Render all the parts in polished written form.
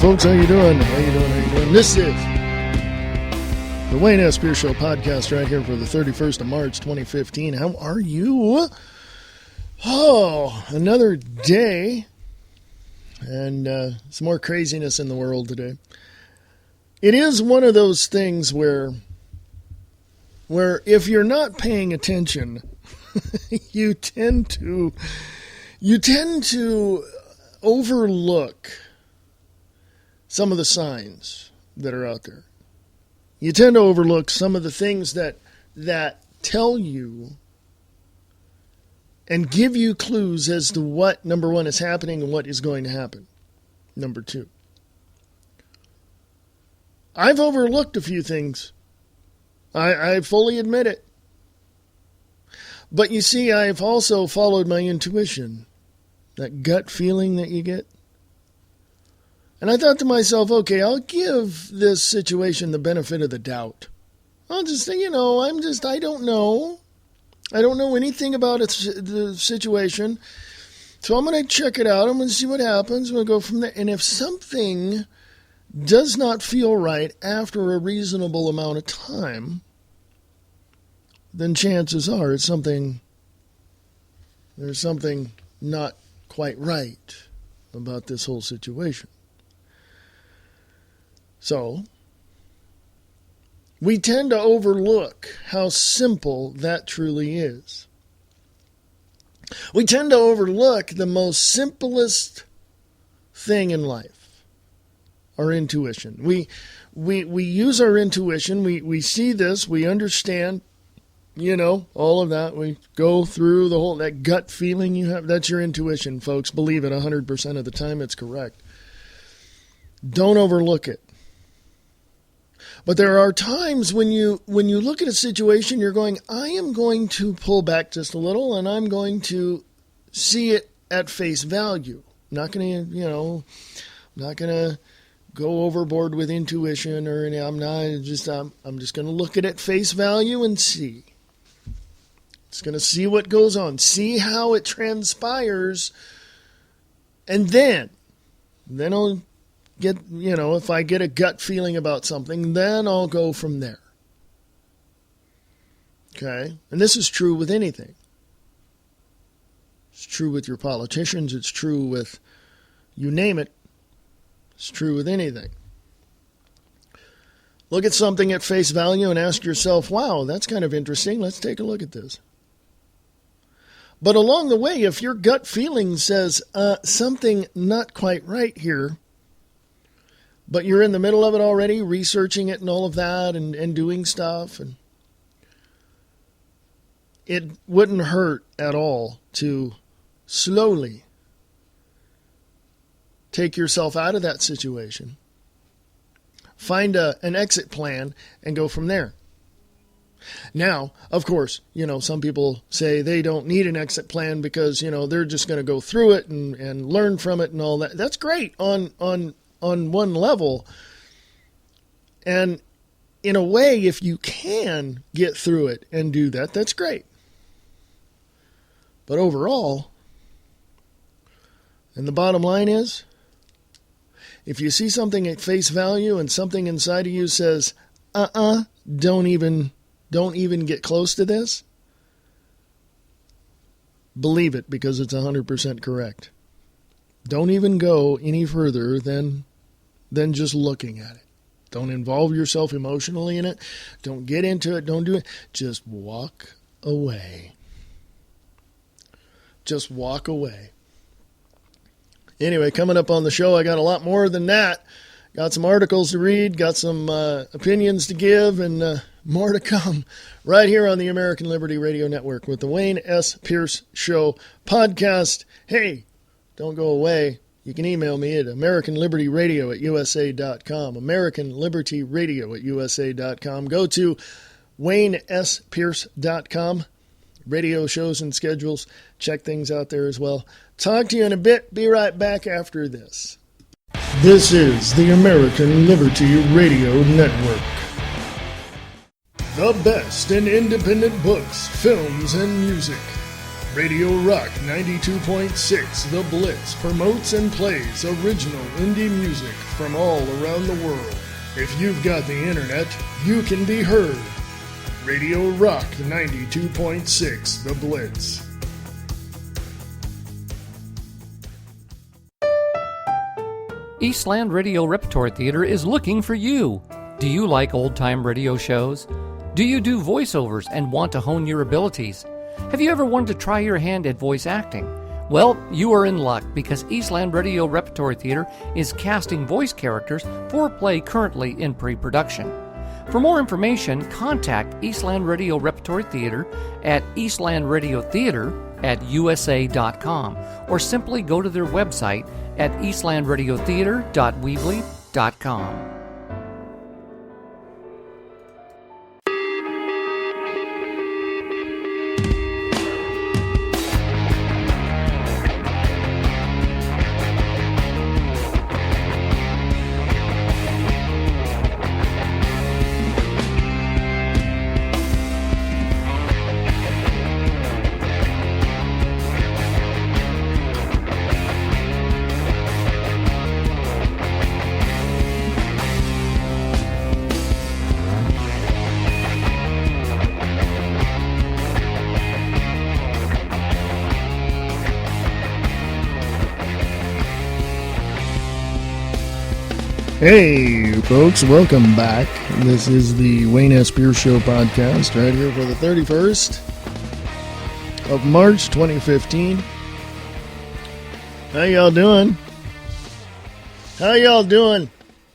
folks. How you doing? This is the Wayne S. Pierce Show podcast right here for the 31st of March, 2015. How are you? Oh, another day and some more craziness in the world today. It is one of those things where if you're not paying attention, you tend to overlook some of the signs that are out there. You tend to overlook some of the things that tell you and give you clues as to what, number one, is happening and what is going to happen. Number two, I've overlooked a few things. I fully admit it. But you see, I've also followed my intuition, that gut feeling that you get. And I thought to myself, okay, I'll give this situation the benefit of the doubt. I'll just say, I don't know. I don't know anything about the situation. So I'm going to check it out. I'm going to see what happens. We'll go from there. And if something does not feel right after a reasonable amount of time, then chances are there's something not quite right about this whole situation. So, we tend to overlook how simple that truly is. We tend to overlook the most simplest thing in life, our intuition. We use our intuition. We see this. We understand, all of that. We go through that gut feeling you have. That's your intuition, folks. Believe it 100% of the time. It's correct. Don't overlook it. But there are times when you look at a situation, you're going, I am going to pull back just a little and I'm going to see it at face value. I'm not going to go overboard with intuition or anything. I'm just going to look at it at face value and see. It's going to see what goes on, see how it transpires, and then I'll get, if I get a gut feeling about something, then I'll go from there. Okay? And this is true with anything. It's true with your politicians. It's true with, you name it. It's true with anything. Look at something at face value and ask yourself, wow, that's kind of interesting. Let's take a look at this. But along the way, if your gut feeling says something not quite right here, but you're in the middle of it already, researching it and all of that and doing stuff, and it wouldn't hurt at all to slowly take yourself out of that situation, find an exit plan, and go from there. Now, of course, some people say they don't need an exit plan because, they're just going to go through it and learn from it and all that. That's great on one level. And in a way, if you can get through it and do that, that's great. But overall, and the bottom line is, if you see something at face value and something inside of you says, don't even get close to this, believe it because it's 100% correct. Don't even go any further than just looking at it. Don't involve yourself emotionally in it. Don't get into it. Don't do it. Just walk away. Just walk away. Anyway, coming up on the show, I got a lot more than that. Got some articles to read, got some opinions to give, and more to come right here on the American Liberty Radio Network with the Wayne S. Pierce Show podcast. Hey, don't go away. You can email me at AmericanLibertyRadio@USA.com. AmericanLibertyRadio@USA.com. Go to WayneSPierce.com. Radio shows and schedules. Check things out there as well. Talk to you in a bit. Be right back after this. This is the American Liberty Radio Network. The best in independent books, films, and music. Radio Rock 92.6 The Blitz promotes and plays original indie music from all around the world. If you've got the internet, you can be heard. Radio Rock 92.6 The Blitz. Eastland Radio Repertory Theater is looking for you. Do you like old-time radio shows? Do you do voiceovers and want to hone your abilities? Have you ever wanted to try your hand at voice acting? Well, you are in luck because Eastland Radio Repertory Theater is casting voice characters for a play currently in pre-production. For more information, contact Eastland Radio Repertory Theater at eastlandradiotheater@usa.com or simply go to their website at eastlandradiotheater.weebly.com. Hey, folks, welcome back. This is the Wayne S. Beer Show podcast right here for the 31st of March 2015. How y'all doing? How y'all doing?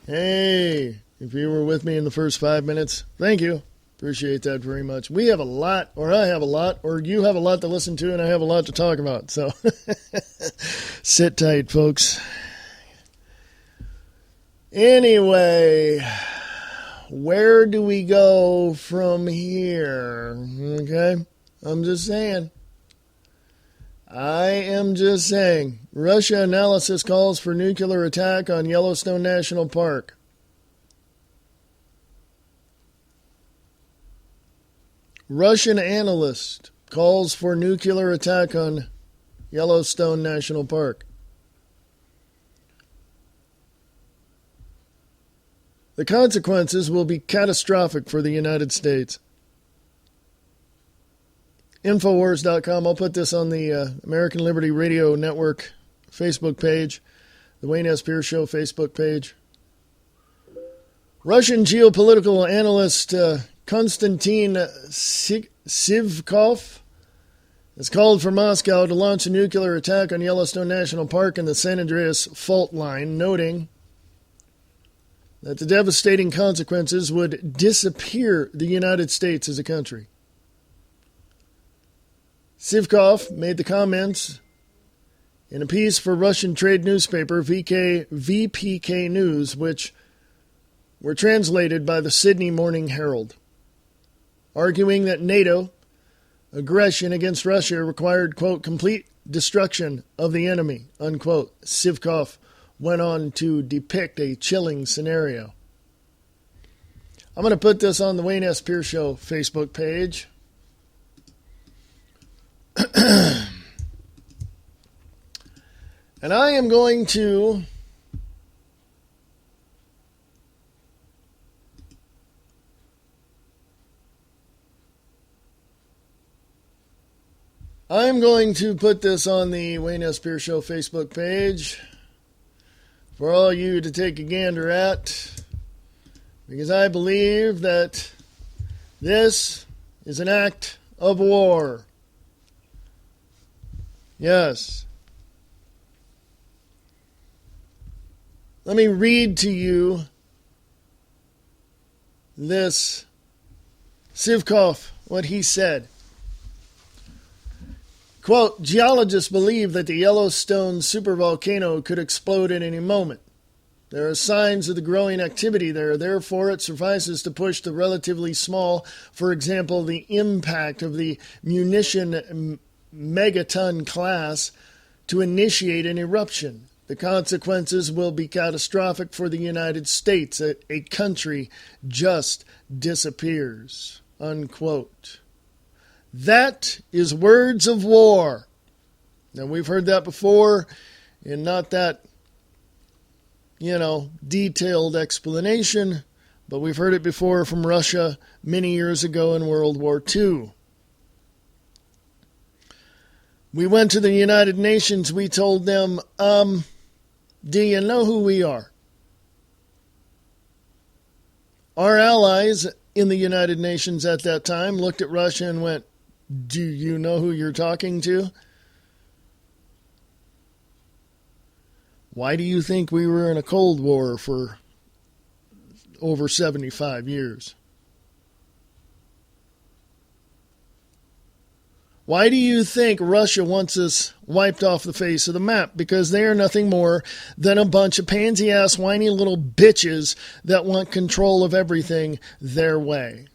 Hey, if you were with me in the first 5 minutes, thank you. Appreciate that very much. We have a lot, or I have a lot, or you have a lot to listen to, and I have a lot to talk about. So sit tight, folks. Anyway, where do we go from here? Okay, I'm just saying. I am just saying. Russia analysis calls for nuclear attack on Yellowstone National Park. Russian analyst calls for nuclear attack on Yellowstone National Park. The consequences will be catastrophic for the United States. Infowars.com. I'll put this on the American Liberty Radio Network Facebook page, the Wayne S. Beer Show Facebook page. Russian geopolitical analyst Konstantin Sivkov has called for Moscow to launch a nuclear attack on Yellowstone National Park and the San Andreas Fault Line, noting that the devastating consequences would disappear the United States as a country. Sivkov made the comments in a piece for Russian trade newspaper VPK News, which were translated by the Sydney Morning Herald, arguing that NATO aggression against Russia required, quote, complete destruction of the enemy, unquote. Sivkov went on to depict a chilling scenario. I'm going to put this on the Wayne S. Beer Show Facebook page. And I am going to put this on the Wayne S. Beer Show Facebook page for all you to take a gander at, because I believe that this is an act of war. Yes. Let me read to you this Sivkov, what he said. Quote, geologists believe that the Yellowstone supervolcano could explode at any moment. There are signs of the growing activity there. Therefore, it suffices to push the relatively small, for example, the impact of the munition megaton class, to initiate an eruption. The consequences will be catastrophic for the United States. A country just disappears, unquote. That is words of war. Now, we've heard that before in not that, detailed explanation, but we've heard it before from Russia many years ago in World War II. We went to the United Nations. We told them, do you know who we are? Our allies in the United Nations at that time looked at Russia and went, do you know who you're talking to? Why do you think we were in a Cold War for over 75 years? Why do you think Russia wants us wiped off the face of the map? Because they are nothing more than a bunch of pansy-ass, whiny little bitches that want control of everything their way.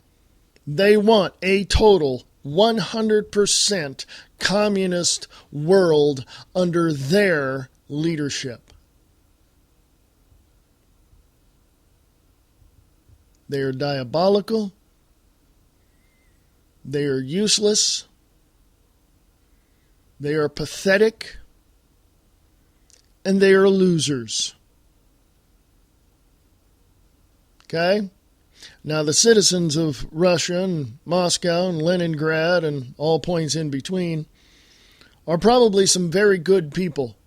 They want a total 100% communist world under their leadership. They are diabolical. They are useless. They are pathetic. And they are losers. Okay? Now, the citizens of Russia and Moscow and Leningrad and all points in between are probably some very good people.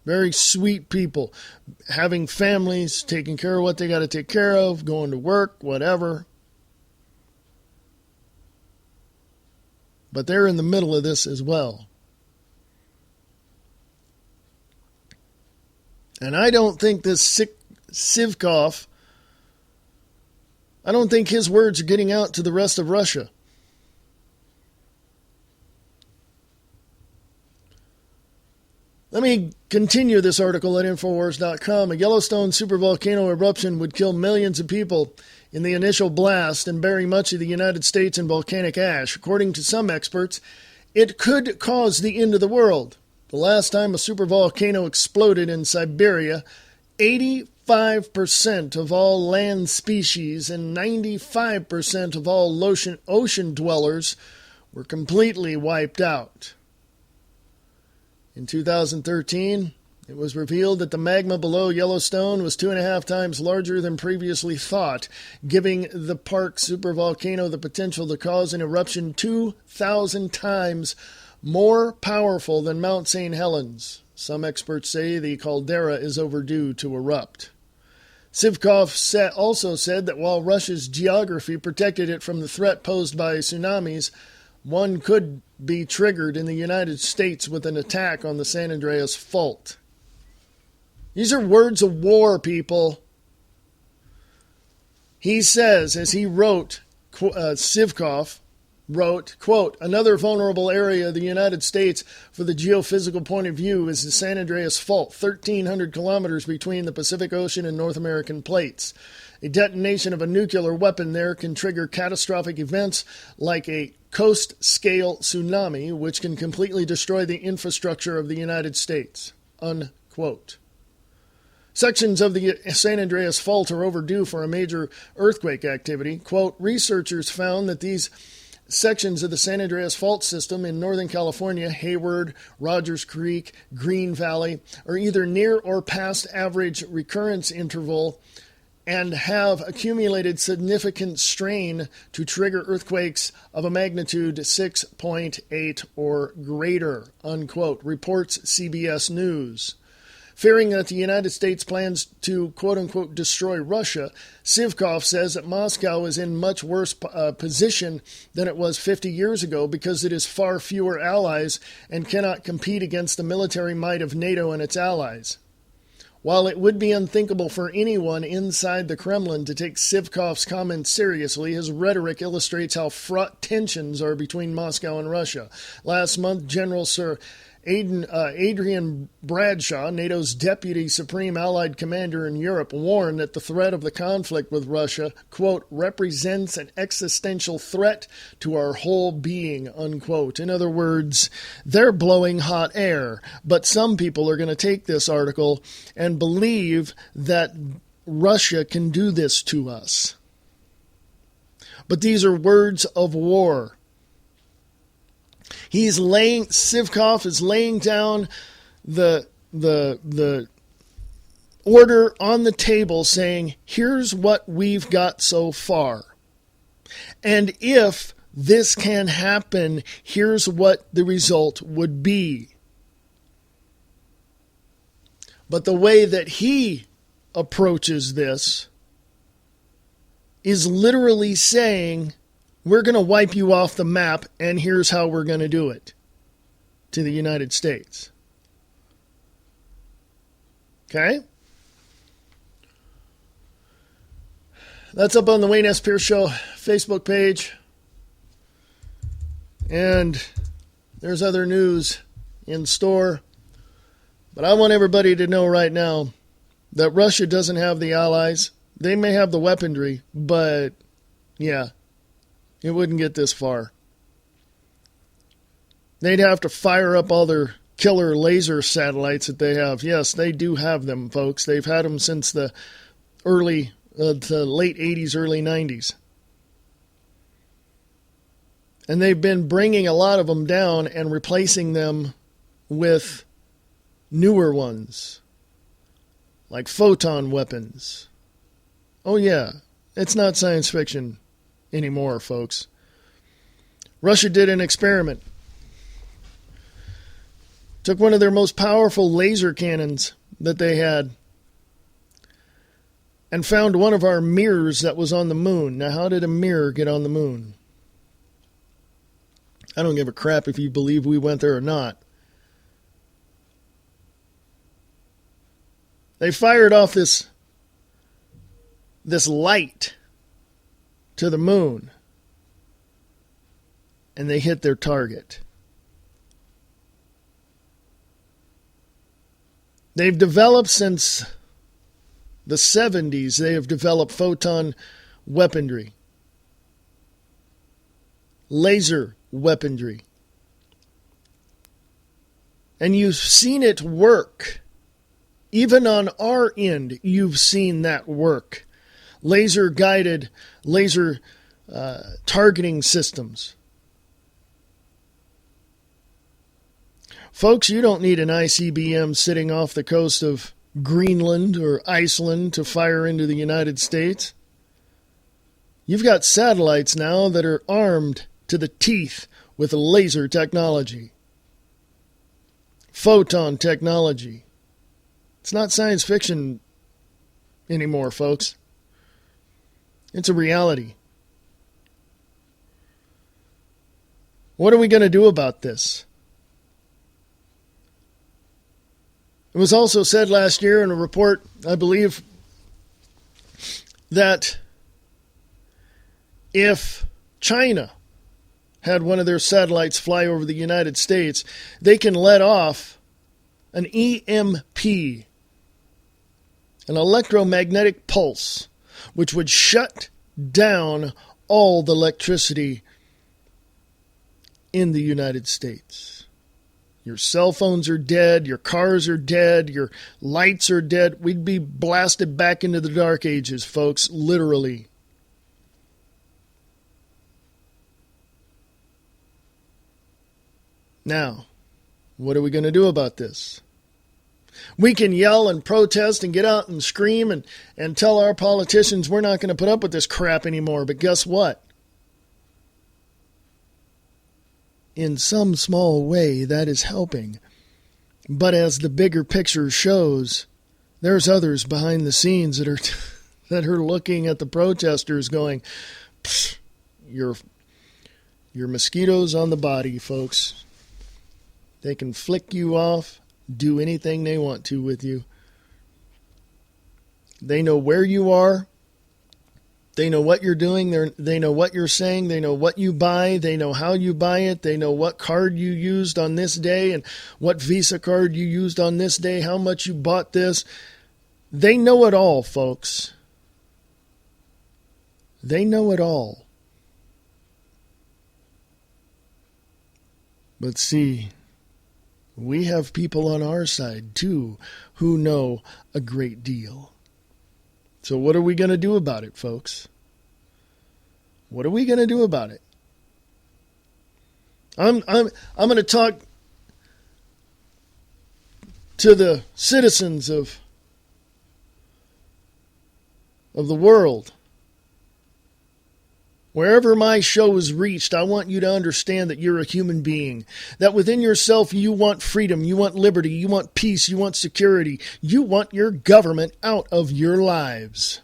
Very sweet people, having families, taking care of what they got to take care of, going to work, whatever. But they're in the middle of this as well. And I don't think this Sivkov, I don't think his words are getting out to the rest of Russia. Let me continue this article at Infowars.com. A Yellowstone supervolcano eruption would kill millions of people in the initial blast and bury much of the United States in volcanic ash. According to some experts, it could cause the end of the world. The last time a supervolcano exploded in Siberia, 85% of all land species and 95% of all ocean dwellers were completely wiped out. In 2013, it was revealed that the magma below Yellowstone was 2.5 times larger than previously thought, giving the park supervolcano the potential to cause an eruption 2,000 times more powerful than Mount St. Helens. Some experts say the caldera is overdue to erupt. Sivkov also said that while Russia's geography protected it from the threat posed by tsunamis, one could be triggered in the United States with an attack on the San Andreas Fault. These are words of war, people. He says, as he wrote, Sivkov wrote, quote, another vulnerable area of the United States for the geophysical point of view is the San Andreas Fault, 1,300 kilometers between the Pacific Ocean and North American plates. A detonation of a nuclear weapon there can trigger catastrophic events like a coast-scale tsunami, which can completely destroy the infrastructure of the United States. Unquote. Sections of the San Andreas Fault are overdue for a major earthquake activity. Quote, researchers found that these sections of the San Andreas Fault system in Northern California, Hayward, Rogers Creek, Green Valley, are either near or past average recurrence interval and have accumulated significant strain to trigger earthquakes of a magnitude 6.8 or greater, unquote, reports CBS News. Fearing that the United States plans to, quote-unquote, destroy Russia, Sivkov says that Moscow is in much worse position than it was 50 years ago because it has far fewer allies and cannot compete against the military might of NATO and its allies. While it would be unthinkable for anyone inside the Kremlin to take Sivkov's comments seriously, his rhetoric illustrates how fraught tensions are between Moscow and Russia. Last month, General Sir Adrian Bradshaw, NATO's Deputy Supreme Allied Commander in Europe, warned that the threat of the conflict with Russia, quote, represents an existential threat to our whole being, unquote. In other words, they're blowing hot air. But some people are going to take this article and believe that Russia can do this to us. But these are words of war. Sivkov is laying down the order on the table saying, here's what we've got so far. And if this can happen, here's what the result would be. But the way that he approaches this is literally saying, we're going to wipe you off the map, and here's how we're going to do it to the United States. Okay? That's up on the Wayne S. Pierce Show Facebook page. And there's other news in store. But I want everybody to know right now that Russia doesn't have the allies. They may have the weaponry, but yeah, it wouldn't get this far. They'd have to fire up all their killer laser satellites that they have. Yes, they do have them, folks. They've had them since the late 80s, early 90s. And they've been bringing a lot of them down and replacing them with newer ones, like photon weapons. Oh yeah, it's not science fiction anymore, folks. Russia did an experiment. Took one of their most powerful laser cannons that they had and found one of our mirrors that was on the moon. Now, how did a mirror get on the moon? I don't give a crap if you believe we went there or not. They fired off this light to the moon, and they hit their target. They've developed since the 70s, they have developed photon weaponry, laser weaponry. And you've seen it work. Even on our end, you've seen that work. Laser-guided, laser targeting systems. Folks, you don't need an ICBM sitting off the coast of Greenland or Iceland to fire into the United States. You've got satellites now that are armed to the teeth with laser technology. Photon technology. It's not science fiction anymore, folks. It's a reality. What are we going to do about this? It was also said last year in a report, I believe, that if China had one of their satellites fly over the United States, they can let off an EMP, an electromagnetic pulse, which would shut down all the electricity in the United States. Your cell phones are dead, your cars are dead, your lights are dead. We'd be blasted back into the dark ages, folks, literally. Now, what are we going to do about this? We can yell and protest and get out and scream and tell our politicians we're not going to put up with this crap anymore. But guess what? In some small way, that is helping. But as the bigger picture shows, there's others behind the scenes that are looking at the protesters going, you're mosquitoes on the body, folks. They can flick you off, do anything they want to with you. They know where you are. They know what you're doing. They know what you're saying. They know what you buy. They know how you buy it. They know what card you used on this day and what Visa card you used on this day, how much you bought this. They know it all, folks. They know it all. But see, we have people on our side, too, who know a great deal. So what are we going to do about it, folks? What are we going to do about it? I'm going to talk to the citizens of the world. Wherever my show is reached, I want you to understand that you're a human being. That within yourself you want freedom, you want liberty, you want peace, you want security. You want your government out of your lives.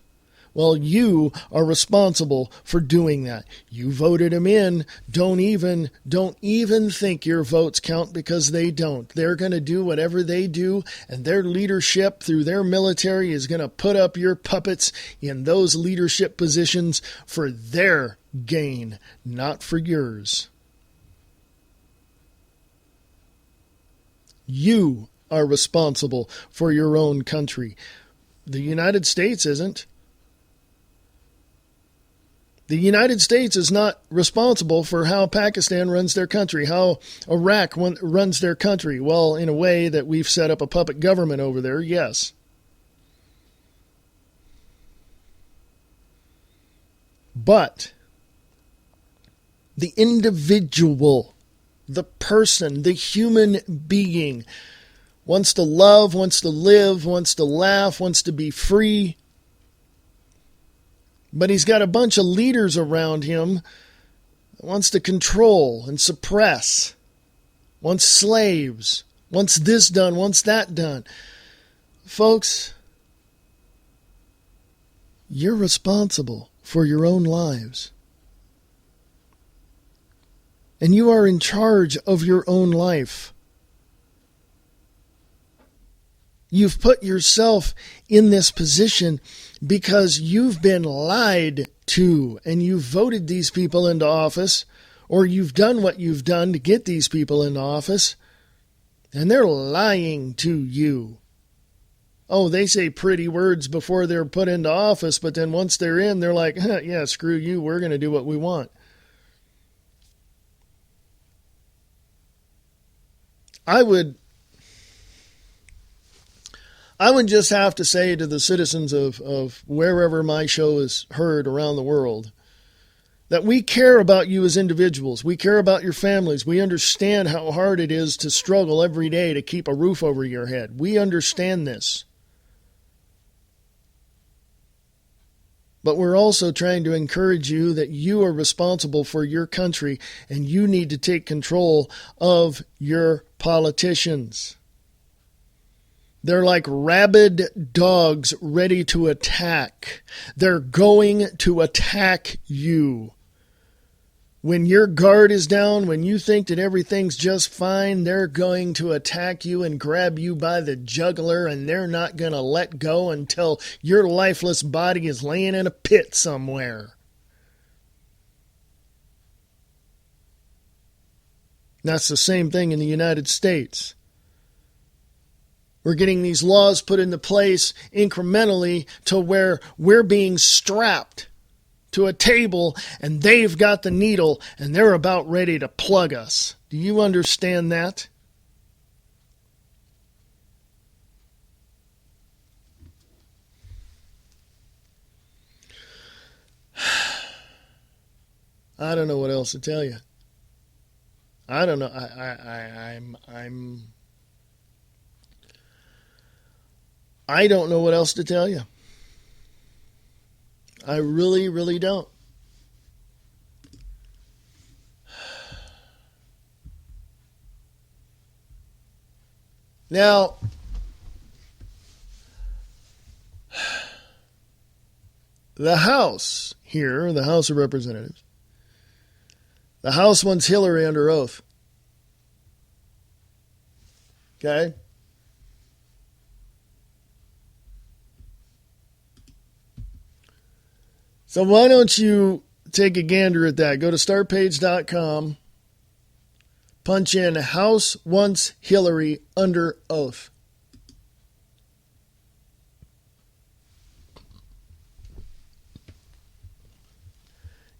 Well, you are responsible for doing that. You voted him in. Don't even think your votes count, because they don't. They're going to do whatever they do, and their leadership through their military is going to put up your puppets in those leadership positions for their gain, not for yours. You are responsible for your own country. The United States isn't. The United States is not responsible for how Pakistan runs their country, how Iraq runs their country. Well, in a way that we've set up a puppet government over there, yes. But the individual, the person, the human being wants to love, wants to live, wants to laugh, wants to be free. But he's got a bunch of leaders around him that wants to control and suppress, wants slaves, wants this done, wants that done. Folks, you're responsible for your own lives. And you are in charge of your own life. You've put yourself in this position because you've been lied to, and you've voted these people into office, or you've done what you've done to get these people into office, and they're lying to you. Oh, they say pretty words before they're put into office, but then once they're in, they're like, yeah, screw you, we're going to do what we want. I would just have to say to the citizens of wherever my show is heard around the world that we care about you as individuals. We care about your families. We understand how hard it is to struggle every day to keep a roof over your head. We understand this. But we're also trying to encourage you that you are responsible for your country, and you need to take control of your politicians. They're like rabid dogs ready to attack. They're going to attack you. When your guard is down, when you think that everything's just fine, they're going to attack you and grab you by the jugular, and they're not going to let go until your lifeless body is laying in a pit somewhere. That's the same thing in the United States. We're getting these laws put into place incrementally to where we're being strapped to a table and they've got the needle and they're about ready to plug us. Do you understand that? I don't know what else to tell you. I don't know. I don't know what else to tell you. I really, really don't. Now, the House here, the House of Representatives, the House wants Hillary under oath. Okay? So why don't you take a gander at that? Go to startpage.com, punch in House wants Hillary under oath.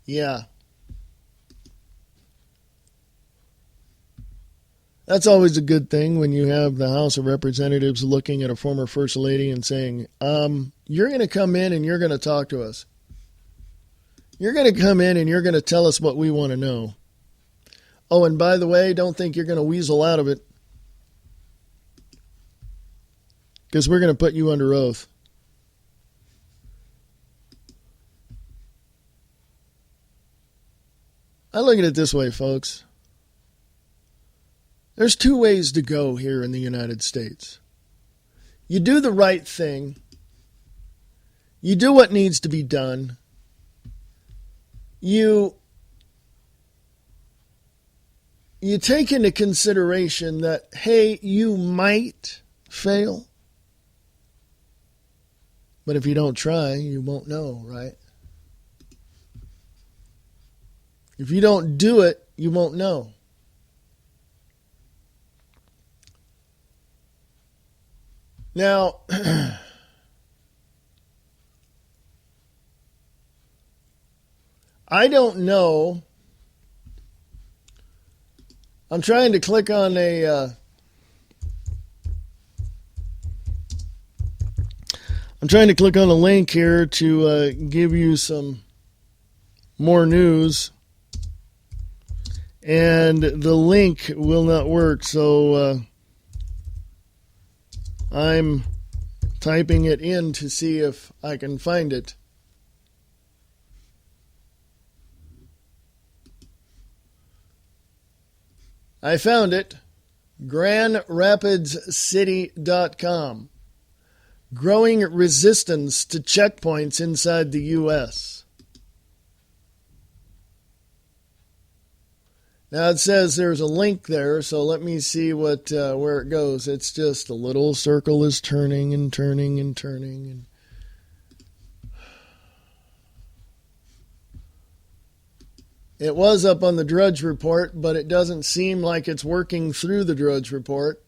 Yeah. That's always a good thing when you have the House of Representatives looking at a former First Lady and saying, you're going to come in and you're going to talk to us. You're going to come in and you're going to tell us what we want to know. Oh, and by the way, don't think you're going to weasel out of it, because we're going to put you under oath. I look at it this way, folks. There's two ways to go here in the United States. You do the right thing. You do what needs to be done. You take into consideration that, hey, you might fail. But if you don't try, you won't know, right? If you don't do it, you won't know. Now, I don't know. I'm trying to click on a link here to give you some more news, and the link will not work, so I'm typing it in to see if I can find it. I found it. GrandRapidsCity.com. Growing resistance to checkpoints inside the U.S. Now it says there's a link there, so let me see what where it goes. It's just a little circle is turning and turning and turning. And it was up on the Drudge Report, but it doesn't seem like it's working through the Drudge Report.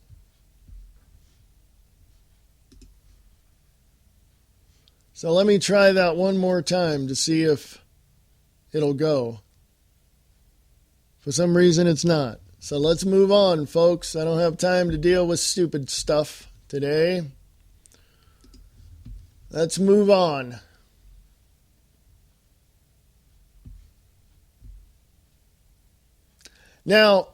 So let me try that one more time to see if it'll go. For some reason, it's not. So let's move on, folks. I don't have time to deal with stupid stuff today. Let's move on. Now,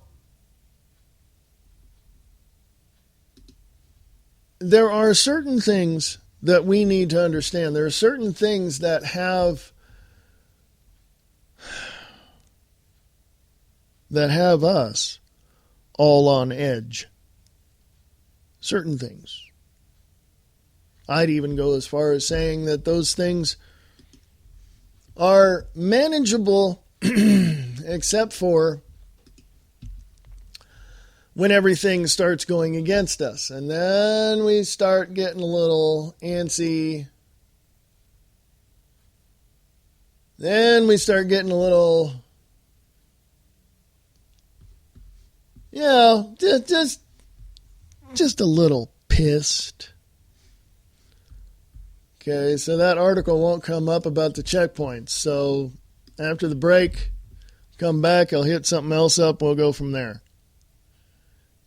there are certain things that we need to understand. There are certain things that have us all on edge. Certain things. I'd even go as far as saying that those things are manageable except for when everything starts going against us. And then we start getting a little antsy. Then we start getting a little, just a little pissed. Okay, so that article won't come up about the checkpoints. So after the break, come back, I'll hit something else up, we'll go from there.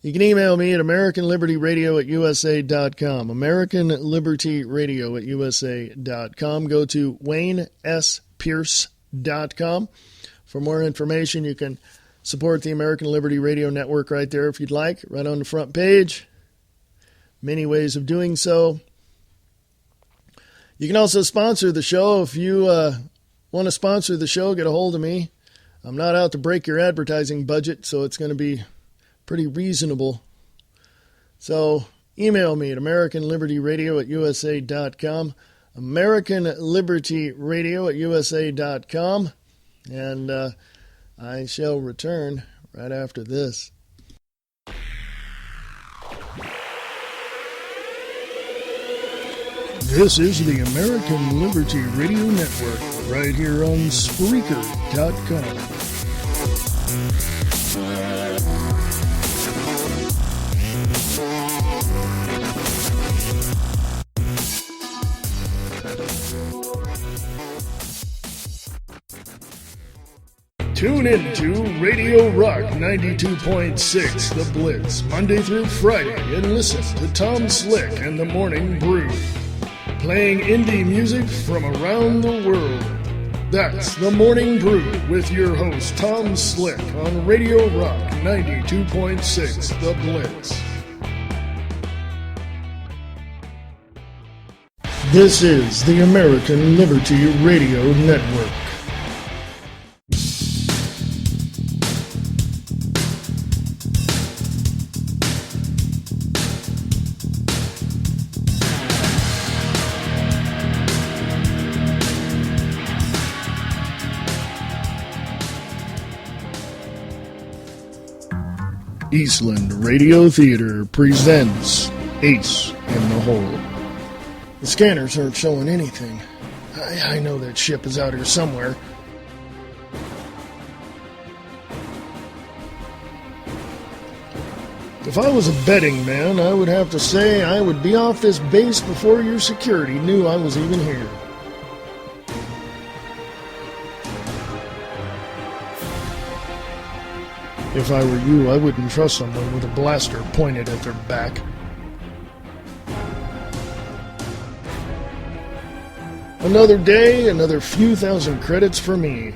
You can email me at AmericanLibertyRadio@USA.com. AmericanLibertyRadio@USA.com. Go to WayneSPierce.com. For more information, you can support the American Liberty Radio Network right there if you'd like, right on the front page. Many ways of doing so. You can also sponsor the show. If you want to sponsor the show, get a hold of me. I'm not out to break your advertising budget, so it's going to be pretty reasonable. So email me at AmericanLibertyRadio@USA.com. AmericanLibertyRadio@USA.com. And I shall return right after this. This is the American Liberty Radio Network, right here on Spreaker.com. Tune in to Radio Rock 92.6 The Blitz, Monday through Friday, and listen to Tom Slick and the Morning Brew, playing indie music from around the world. That's The Morning Brew with your host, Tom Slick, on Radio Rock 92.6, The Blitz. This is the American Liberty Radio Network. Eastland Radio Theater presents Ace in the Hole. The scanners aren't showing anything. I know that ship is out here somewhere. If I was a betting man, I would have to say I would be off this base before your security knew I was even here. If I were you, I wouldn't trust someone with a blaster pointed at their back. Another day, another few thousand credits for me.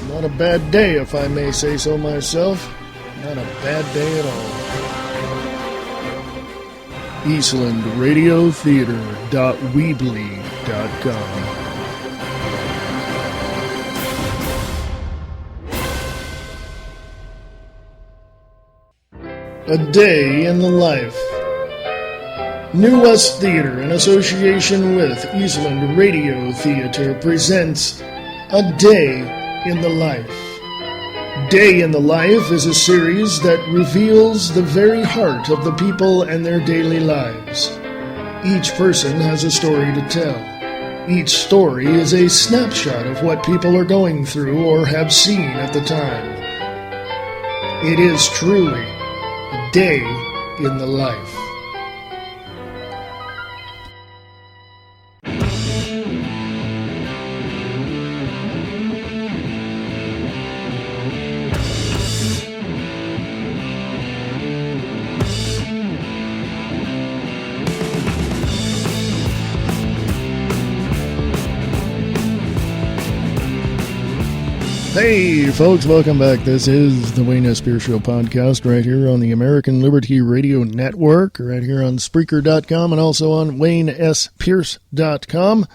Not a bad day, if I may say so myself. Not a bad day at all. EastlandRadioTheater.weebly.com. A Day in the Life. New West Theater, in association with Eastland Radio Theater, presents A Day in the Life. Day in the Life is a series that reveals the very heart of the people and their daily lives. Each person has a story to tell. Each story is a snapshot of what people are going through or have seen at the time. It is truly a day in the life. Hey, folks, welcome back. This is the Wayne S. Pierce Show podcast right here on the American Liberty Radio Network, right here on Spreaker.com and also on WayneSPierce.com.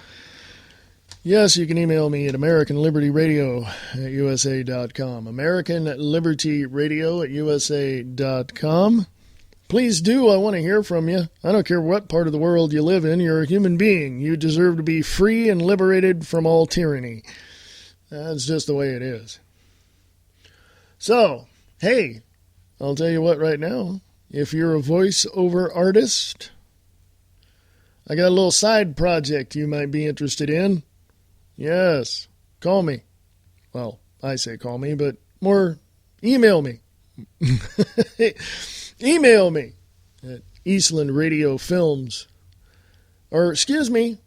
Yes, you can email me at AmericanLibertyRadio@USA.com. AmericanLibertyRadio@USA.com. Please do. I want to hear from you. I don't care what part of the world you live in. You're a human being. You deserve to be free and liberated from all tyranny. That's just the way it is. So, hey, I'll tell you what right now. If you're a voiceover artist, I got a little side project you might be interested in. Yes, call me. Well, I say call me, but more email me. Email me at Eastland Radio Films. Or, excuse me,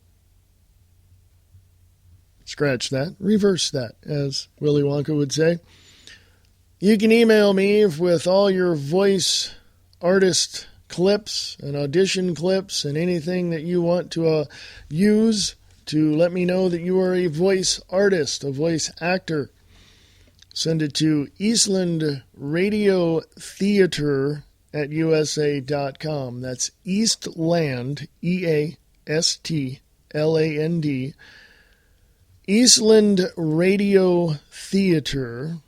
scratch that, reverse that, as Willy Wonka would say. You can email me with all your voice artist clips and audition clips and anything that you want to use to let me know that you are a voice artist, a voice actor. Send it to Eastland Radio Theater at USA.com. That's Eastland, EASTLAND, Eastland Radio Theater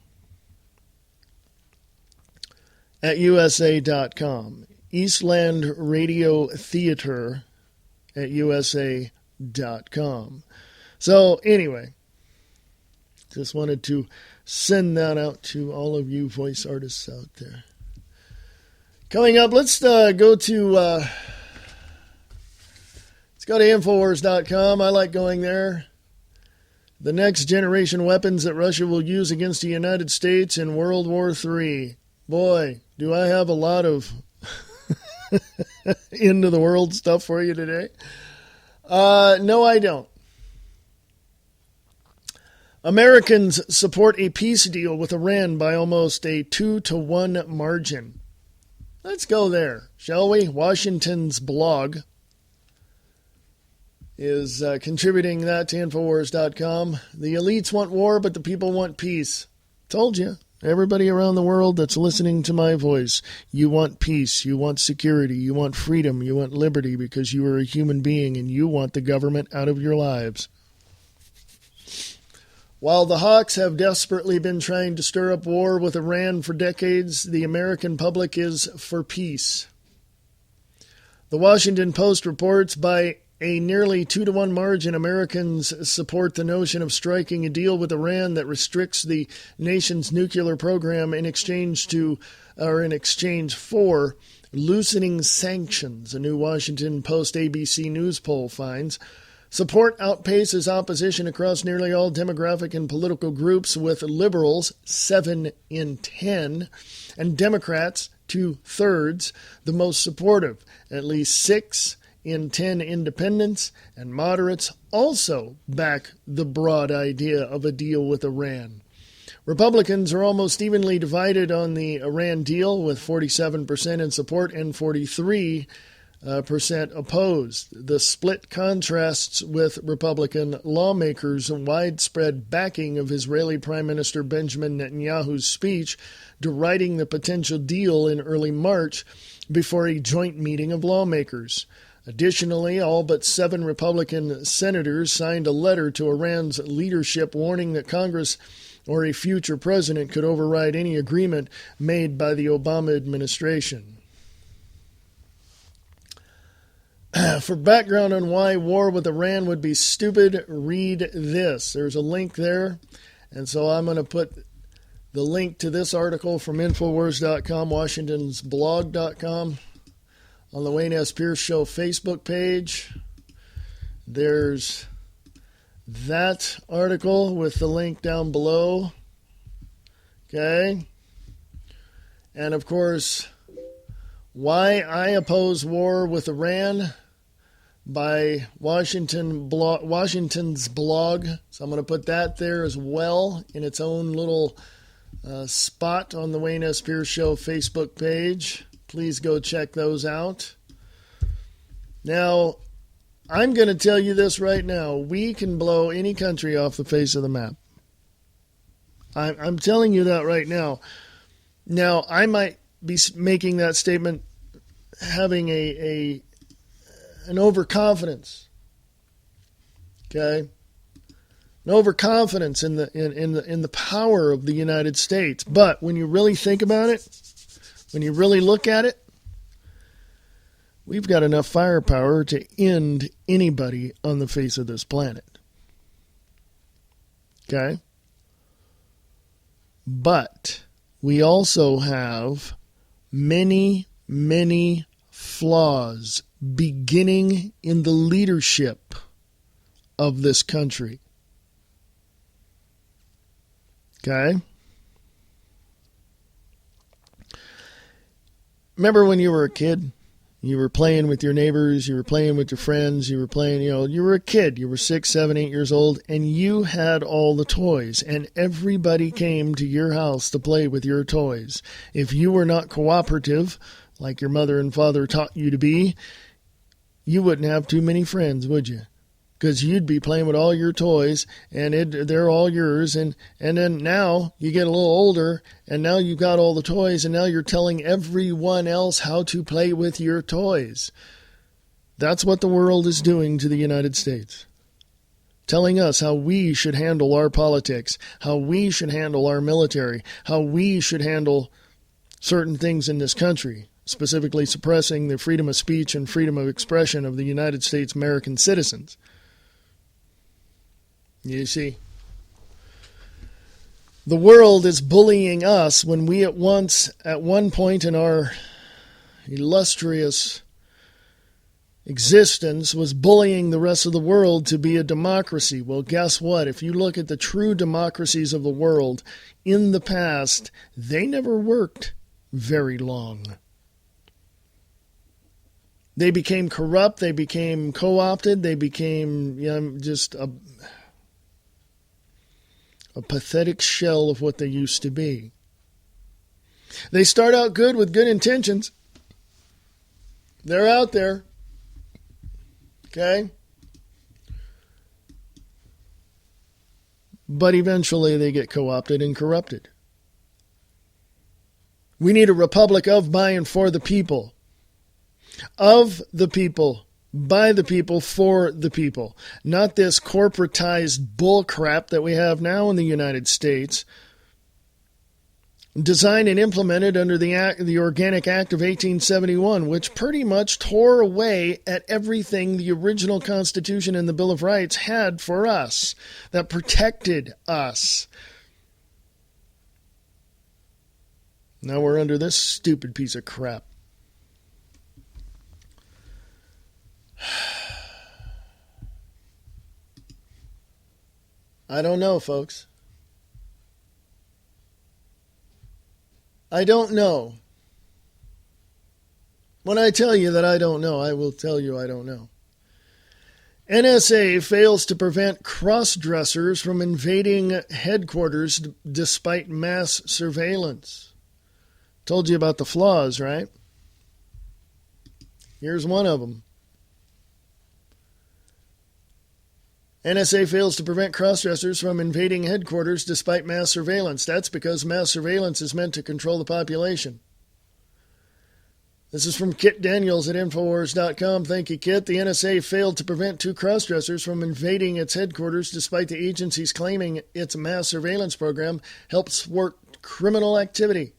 at USA.com. Eastland Radio Theater at USA.com. So anyway, just wanted to send that out to all of you voice artists out there. Coming up, let's go to Infowars.com. I like going there. The next generation weapons that Russia will use against the United States in World War III. Boy, do I have a lot of end of the world stuff for you today. No, I don't. Americans support a peace deal with Iran by almost a 2-1 margin. Let's go there, shall we? Washington's blog. is contributing that to Infowars.com. The elites want war, but the people want peace. Told you. Everybody around the world that's listening to my voice, you want peace, you want security, you want freedom, you want liberty because you are a human being and you want the government out of your lives. While the hawks have desperately been trying to stir up war with Iran for decades, the American public is for peace. The Washington Post reports by a nearly 2-to-1 margin, Americans support the notion of striking a deal with Iran that restricts the nation's nuclear program in exchange for loosening sanctions, a new Washington Post ABC News poll finds. Support outpaces opposition across nearly all demographic and political groups, with liberals 7 in 10 and Democrats 2/3 the most supportive. At least 6 in 10 independents and moderates also back the broad idea of a deal with Iran. Republicans are almost evenly divided on the Iran deal, with 47% in support and 43% opposed. The split contrasts with Republican lawmakers' widespread backing of Israeli Prime Minister Benjamin Netanyahu's speech deriding the potential deal in early March before a joint meeting of lawmakers. Additionally, all but 7 Republican senators signed a letter to Iran's leadership warning that Congress or a future president could override any agreement made by the Obama administration. For background on why war with Iran would be stupid, read this. There's a link there, and so I'm going to put the link to this article from Infowars.com, Washington'sBlog.com, on the Wayne S. Pierce Show Facebook page. There's that article with the link down below. Okay? And of course, Why I Oppose War with Iran by Washington's blog. So I'm going to put that there as well in its own little spot on the Wayne S. Pierce Show Facebook page. Please go check those out. Now, I'm going to tell you this right now. We can blow any country off the face of the map. I'm telling you that right now. Now, I might be making that statement having an overconfidence. Okay? An overconfidence in the power of the United States. But when you really think about it, when you really look at it, we've got enough firepower to end anybody on the face of this planet. Okay? But we also have many, many flaws beginning in the leadership of this country. Okay? Remember when you were a kid? You were playing with your neighbors, you were playing with your friends, you were playing, you were a kid, you were 6, 7, 8 years old, and you had all the toys, and everybody came to your house to play with your toys. If you were not cooperative, like your mother and father taught you to be, you wouldn't have too many friends, would you? Because you'd be playing with all your toys, and they're all yours, and then now you get a little older, and now you've got all the toys, and now you're telling everyone else how to play with your toys. That's what the world is doing to the United States. Telling us how we should handle our politics, how we should handle our military, how we should handle certain things in this country, specifically suppressing the freedom of speech and freedom of expression of the United States American citizens. You see, the world is bullying us when we at one point in our illustrious existence was bullying the rest of the world to be a democracy. Well, guess what? If you look at the true democracies of the world in the past, they never worked very long. They became corrupt, they became co-opted, they became just a pathetic shell of what they used to be. They start out good with good intentions. They're out there. Okay? but eventually they get co-opted and corrupted. We need a republic of, by, and for the people. Of the people, by the people, for the people. Not this corporatized bullcrap that we have now in the United States, designed and implemented under the Organic Act of 1871, which pretty much tore away at everything the original Constitution and the Bill of Rights had for us, that protected us. Now we're under this stupid piece of crap. I don't know, folks. I don't know. When I tell you that I don't know, I will tell you I don't know. NSA fails to prevent cross-dressers from invading headquarters despite mass surveillance. Told you about the flaws, right? Here's one of them. NSA fails to prevent cross-dressers from invading headquarters despite mass surveillance. That's because mass surveillance is meant to control the population. This is from Kit Daniels at Infowars.com. Thank you, Kit. The NSA failed to prevent two cross-dressers from invading its headquarters despite the agency's claiming its mass surveillance program helps thwart criminal activity.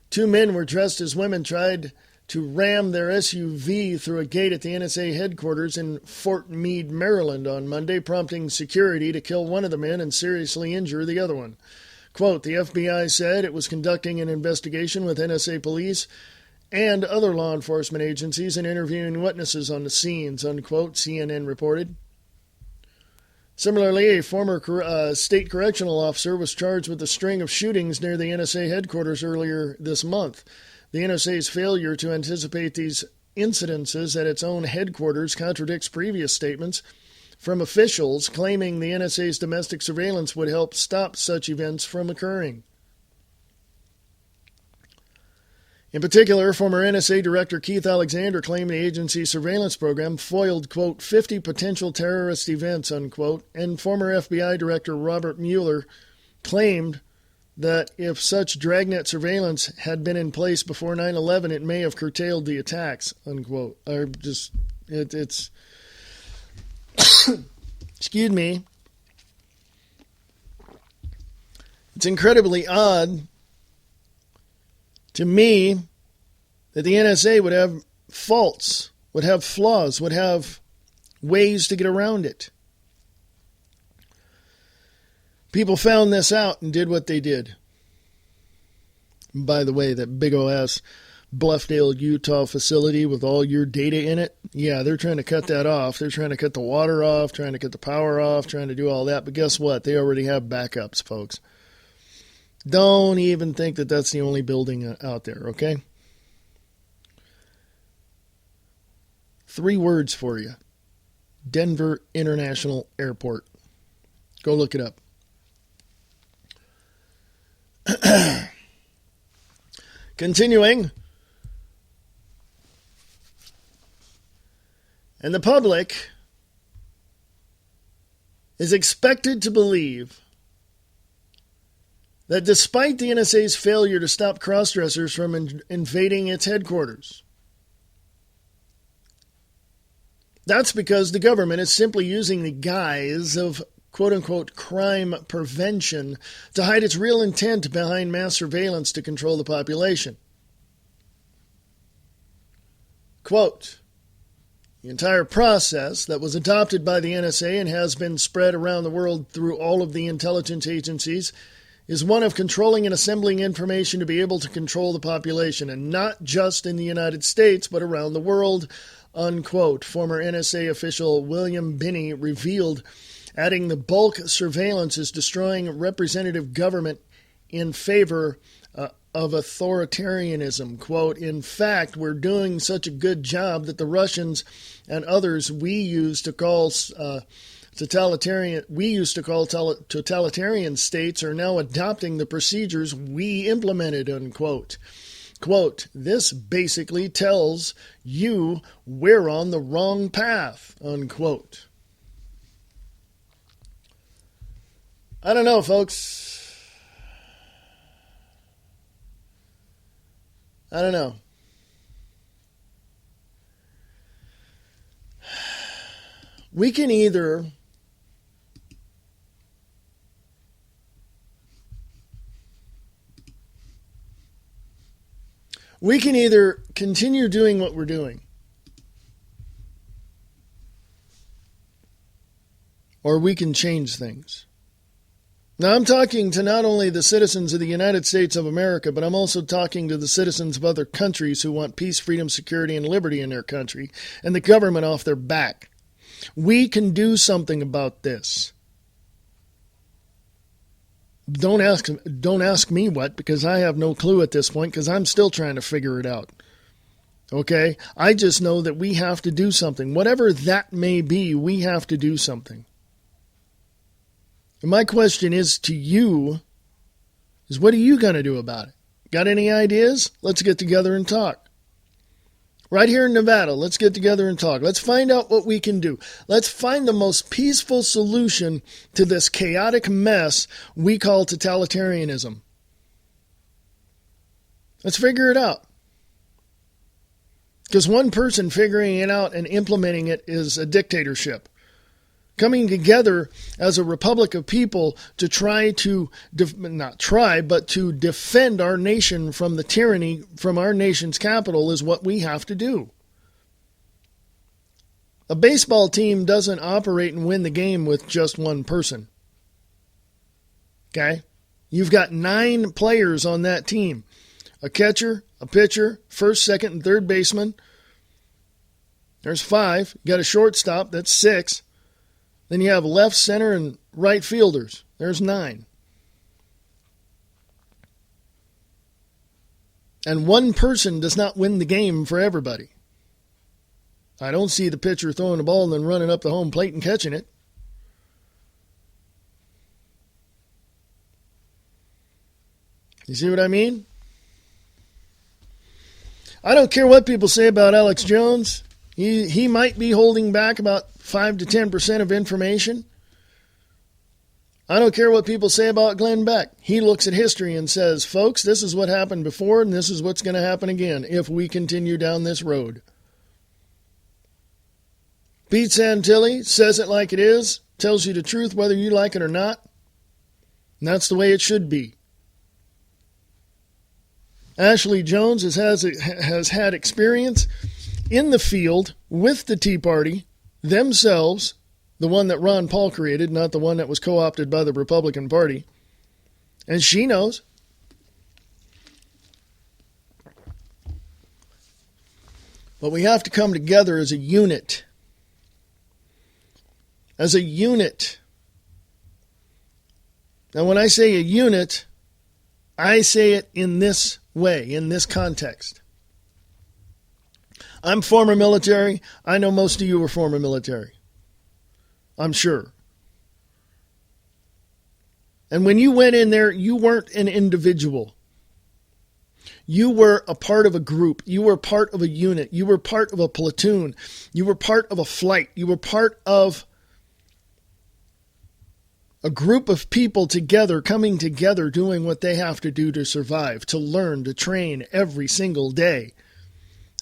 Two men were dressed as women tried to ram their SUV through a gate at the NSA headquarters in Fort Meade, Maryland on Monday, prompting security to kill one of the men and seriously injure the other one. Quote, the FBI said it was conducting an investigation with NSA police and other law enforcement agencies and interviewing witnesses on the scenes, unquote, CNN reported. Similarly, a former state correctional officer was charged with a string of shootings near the NSA headquarters earlier this month. The NSA's failure to anticipate these incidences at its own headquarters contradicts previous statements from officials claiming the NSA's domestic surveillance would help stop such events from occurring. In particular, former NSA Director Keith Alexander claimed the agency's surveillance program foiled, quote, 50 potential terrorist events, unquote, and former FBI Director Robert Mueller claimed that if such dragnet surveillance had been in place before 9/11, it may have curtailed the attacks, unquote. Or just, it's, excuse me. It's incredibly odd to me that the NSA would have faults, would have flaws, would have ways to get around it. People found this out and did what they did. And by the way, that big O-ass Bluffdale, Utah facility with all your data in it, yeah, they're trying to cut that off. They're trying to cut the water off, trying to cut the power off, trying to do all that. But guess what? They already have backups, folks. Don't even think that that's the only building out there, okay? 3 words for you. Denver International Airport. Go look it up. Continuing. And the public is expected to believe that despite the NSA's failure to stop cross-dressers from invading its headquarters, that's because the government is simply using the guise of quote-unquote crime prevention to hide its real intent behind mass surveillance to control the population. Quote, the entire process that was adopted by the NSA and has been spread around the world through all of the intelligence agencies is one of controlling and assembling information to be able to control the population, and not just in the United States, but around the world, unquote. Former NSA official William Binney revealed, adding the bulk surveillance is destroying representative government in favor of authoritarianism. Quote, in fact, we're doing such a good job that the Russians and others we used to call totalitarian states are now adopting the procedures we implemented, unquote. Quote, this basically tells you we're on the wrong path, unquote. I don't know, folks. I don't know. We can either continue doing what we're doing, or we can change things. Now, I'm talking to not only the citizens of the United States of America, but I'm also talking to the citizens of other countries who want peace, freedom, security, and liberty in their country, and the government off their back. We can do something about this. Don't ask me what, because I have no clue at this point, because I'm still trying to figure it out. Okay? I just know that we have to do something. Whatever that may be, we have to do something. And my question is to you, is what are you going to do about it? Got any ideas? Let's get together and talk. Right here in Nevada, let's get together and talk. Let's find out what we can do. Let's find the most peaceful solution to this chaotic mess we call totalitarianism. Let's figure it out. Because one person figuring it out and implementing it is a dictatorship. Coming together as a republic of people to try to, but to defend our nation from the tyranny from our nation's capital is what we have to do. A baseball team doesn't operate and win the game with just one person. Okay? You've got 9 players on that team. A catcher, a pitcher, first, second, and third baseman. There's 5. You got a shortstop, that's 6. Then you have left, center, and right fielders. There's 9. And one person does not win the game for everybody. I don't see the pitcher throwing the ball and then running up the home plate and catching it. You see what I mean? I don't care what people say about Alex Jones. He might be holding back about 5 to 10% of information. I don't care what people say about Glenn Beck. He looks at history and says, folks, this is what happened before and this is what's going to happen again if we continue down this road. Pete Santilli says it like it is, tells you the truth whether you like it or not. And that's the way it should be. Ashley Jones has had experience in the field with the Tea Party themselves, the one that Ron Paul created, not the one that was co-opted by the Republican Party. And she knows. But we have to come together as a unit. As a unit. Now, when I say a unit, I say it in this way, in this context. I'm former military. I know most of you were former military. I'm sure. And when you went in there, you weren't an individual. You were a part of a group. You were part of a unit. You were part of a platoon. You were part of a flight. You were part of a group of people together, coming together, doing what they have to do to survive, to learn, to train every single day.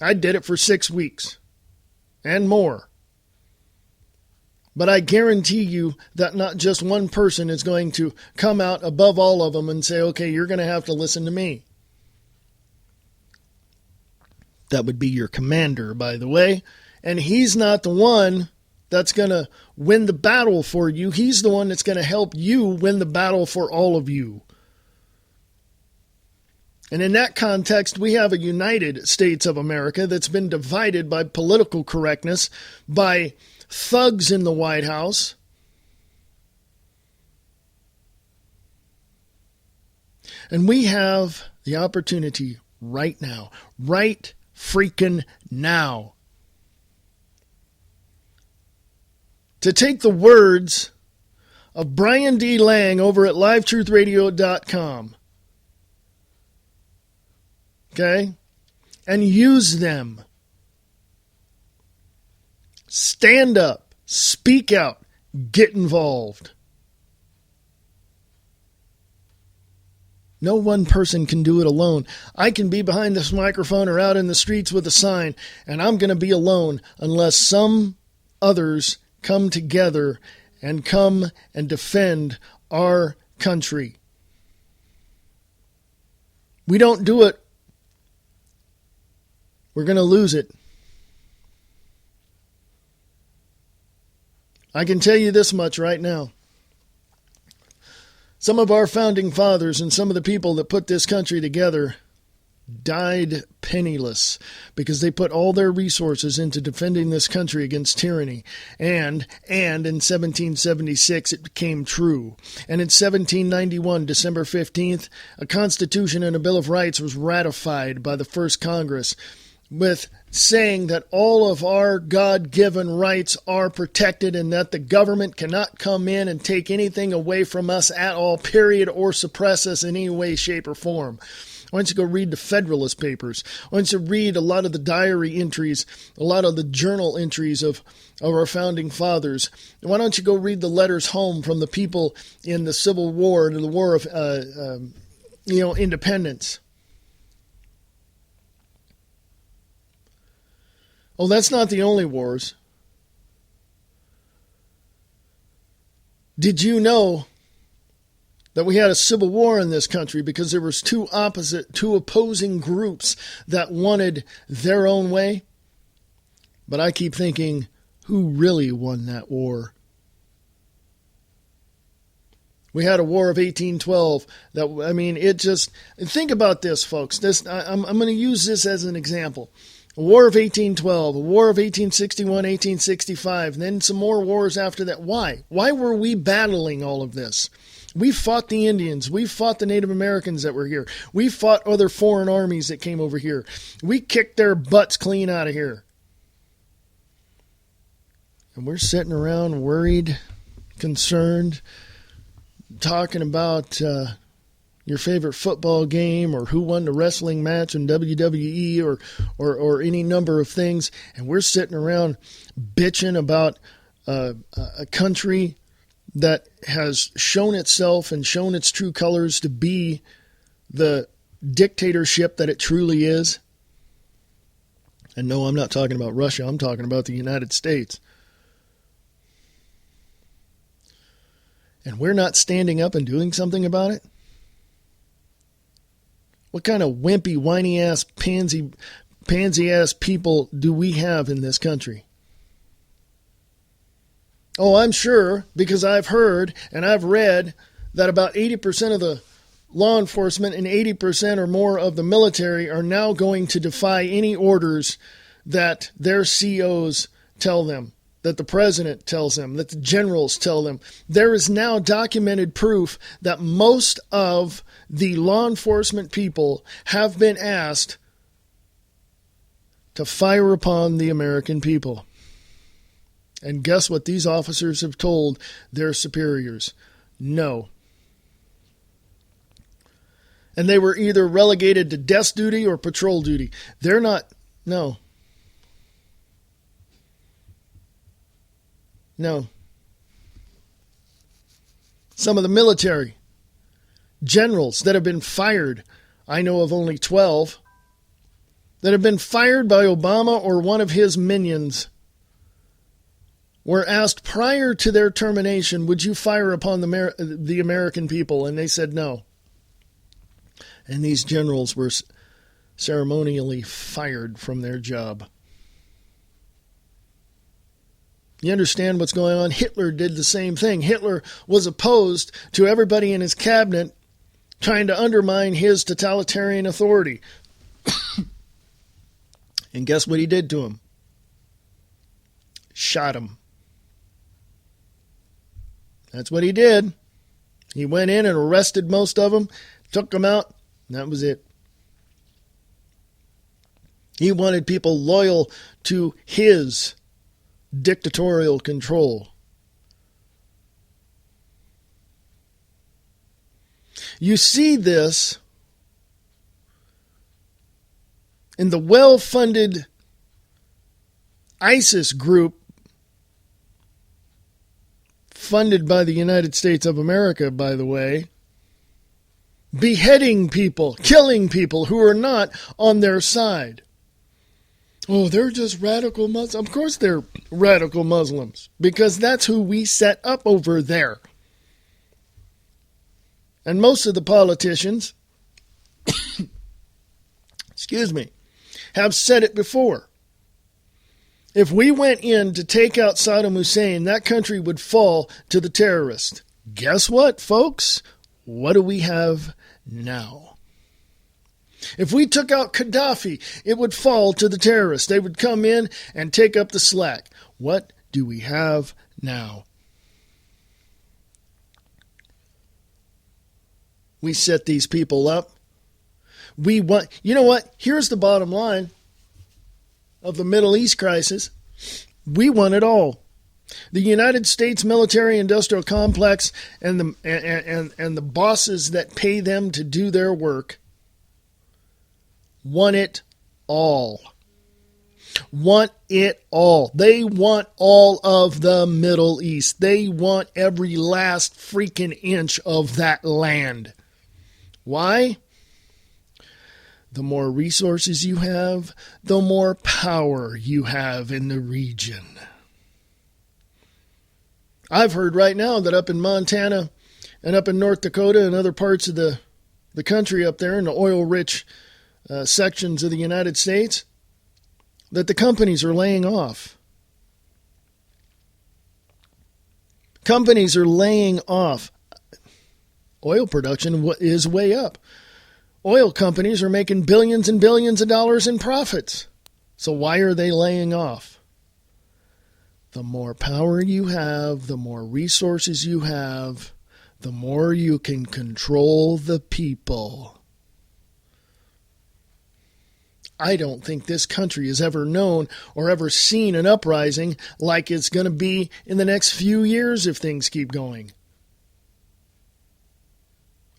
I did it for 6 weeks and more. But I guarantee you that not just one person is going to come out above all of them and say, okay, you're going to have to listen to me. That would be your commander, by the way. And he's not the one that's going to win the battle for you. He's the one that's going to help you win the battle for all of you. And in that context, we have a United States of America that's been divided by political correctness, by thugs in the White House. And we have the opportunity right now, right freaking now, to take the words of Brian D. Lang over at LiveTruthRadio.com, okay, and use them. Stand up, speak out, get involved. No one person can do it alone. I can be behind this microphone or out in the streets with a sign, and I'm going to be alone unless some others come together and come and defend our country. We don't do it, we're going to lose it. I can tell you this much right now. Some of our founding fathers and some of the people that put this country together died penniless because they put all their resources into defending this country against tyranny. And in 1776, it became true. And in 1791, December 15th, a Constitution and a Bill of Rights was ratified by the First Congress, with saying that all of our God-given rights are protected and that the government cannot come in and take anything away from us at all, period, or suppress us in any way, shape, or form. Why don't you go read the Federalist Papers? Why don't you read a lot of the diary entries, a lot of the journal entries of our founding fathers? Why don't you go read the letters home from the people in the Civil War and the War of Independence? Oh, that's not the only wars. Did you know that we had a civil war in this country because there was two opposing groups that wanted their own way? But I keep thinking, who really won that war? We had a War of 1812. Think about this, folks. I'm going to use this as an example. A War of 1812, a War of 1861, 1865, and then some more wars after that. Why? Why were we battling all of this? We fought the Indians. We fought the Native Americans that were here. We fought other foreign armies that came over here. We kicked their butts clean out of here. And we're sitting around worried, concerned, talking about your favorite football game or who won the wrestling match in WWE or any number of things. And we're sitting around bitching about a country that has shown itself and shown its true colors to be the dictatorship that it truly is. And no, I'm not talking about Russia. I'm talking about the United States. And we're not standing up and doing something about it? What kind of wimpy, whiny-ass, pansy-ass people do we have in this country? Oh, I'm sure, because I've heard and I've read that about 80% of the law enforcement and 80% or more of the military are now going to defy any orders that their COs tell them, that the president tells them, that the generals tell them. There is now documented proof that most of the law enforcement people have been asked to fire upon the American people. And guess what these officers have told their superiors? No. And they were either relegated to desk duty or patrol duty. They're not, no. No. Some of the military generals that have been fired, I know of only 12, that have been fired by Obama or one of his minions, were asked prior to their termination, would you fire upon the American people? And they said no. And these generals were ceremonially fired from their job. You understand what's going on? Hitler did the same thing. Hitler was opposed to everybody in his cabinet trying to undermine his totalitarian authority. And guess what he did to him? Shot him. That's what he did. He went in and arrested most of them, took them out, and that was it. He wanted people loyal to his dictatorial control. You see this in the well-funded ISIS group funded by the United States of America, by the way, beheading people, killing people who are not on their side. Oh, they're just radical Muslims. Of course they're radical Muslims, because that's who we set up over there. And most of the politicians, excuse me, have said it before. If we went in to take out Saddam Hussein, that country would fall to the terrorists. Guess what, folks? What do we have now? If we took out Gaddafi, it would fall to the terrorists. They would come in and take up the slack. What do we have now? We set these people up. You know what? Here's the bottom line of the Middle East crisis. We want it all. The United States military-industrial complex and the bosses that pay them to do their work want it all. Want it all. They want all of the Middle East. They want every last freaking inch of that land. Why? The more resources you have, the more power you have in the region. I've heard right now that up in Montana and up in North Dakota and other parts of the country up there in the oil-rich sections of the United States, that the companies are laying off. Companies are laying off. Oil production is way up. Oil companies are making billions and billions of dollars in profits. So why are they laying off? The more power you have, the more resources you have, the more you can control the people. I don't think this country has ever known or ever seen an uprising like it's going to be in the next few years if things keep going.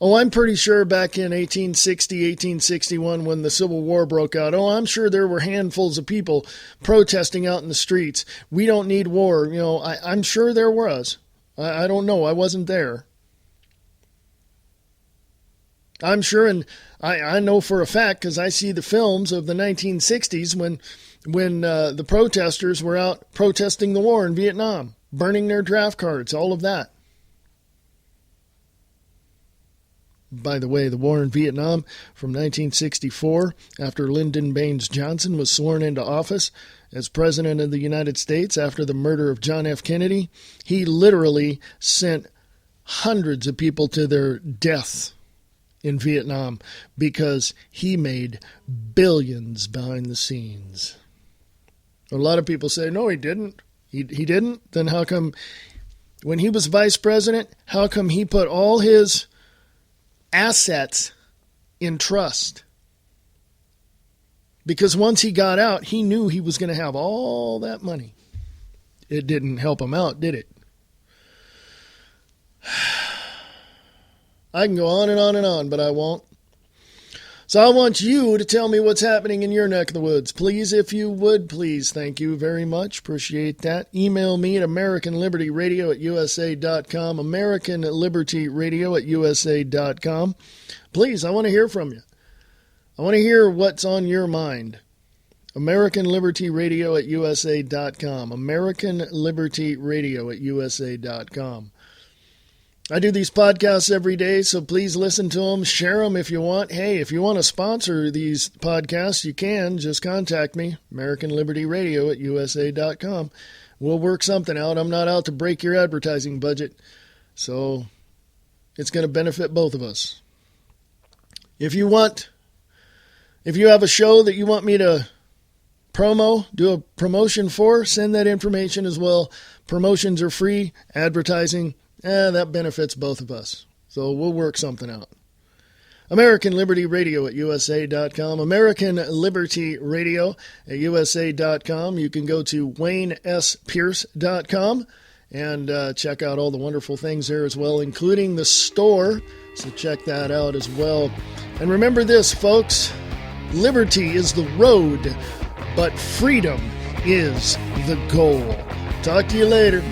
Oh, I'm pretty sure back in 1860, 1861, when the Civil War broke out, I'm sure there were handfuls of people protesting out in the streets. We don't need war. I'm sure there was. I don't know. I wasn't there. I'm sure, and I know for a fact because I see the films of the 1960s when the protesters were out protesting the war in Vietnam, burning their draft cards, all of that. By the way, the war in Vietnam from 1964, after Lyndon Baines Johnson was sworn into office as President of the United States after the murder of John F. Kennedy, he literally sent hundreds of people to their deaths in Vietnam because he made billions behind the scenes. A lot of people say, no, he didn't. He didn't? Then how come, when he was vice president, how come he put all his assets in trust? Because once he got out, he knew he was going to have all that money. It didn't help him out, did it? I can go on and on and on, but I won't. So I want you to tell me what's happening in your neck of the woods. Please, if you would, please. Thank you very much. Appreciate that. Email me at AmericanLibertyRadio@USA.com. AmericanLibertyRadio@USA.com. Please, I want to hear from you. I want to hear what's on your mind. AmericanLibertyRadio@USA.com. AmericanLibertyRadio@USA.com. I do these podcasts every day, so please listen to them. Share them if you want. Hey, if you want to sponsor these podcasts, you can. Just contact me, AmericanLibertyRadio@USA.com. We'll work something out. I'm not out to break your advertising budget, so it's going to benefit both of us. If you have a show that you want me to do a promotion for, send that information as well. Promotions are free. Advertising, that benefits both of us. So we'll work something out. American Liberty Radio at USA.com. American Liberty Radio at USA.com. You can go to WayneSPierce.com and check out all the wonderful things there as well, including the store. So check that out as well. And remember this, folks. Liberty is the road, but freedom is the goal. Talk to you later.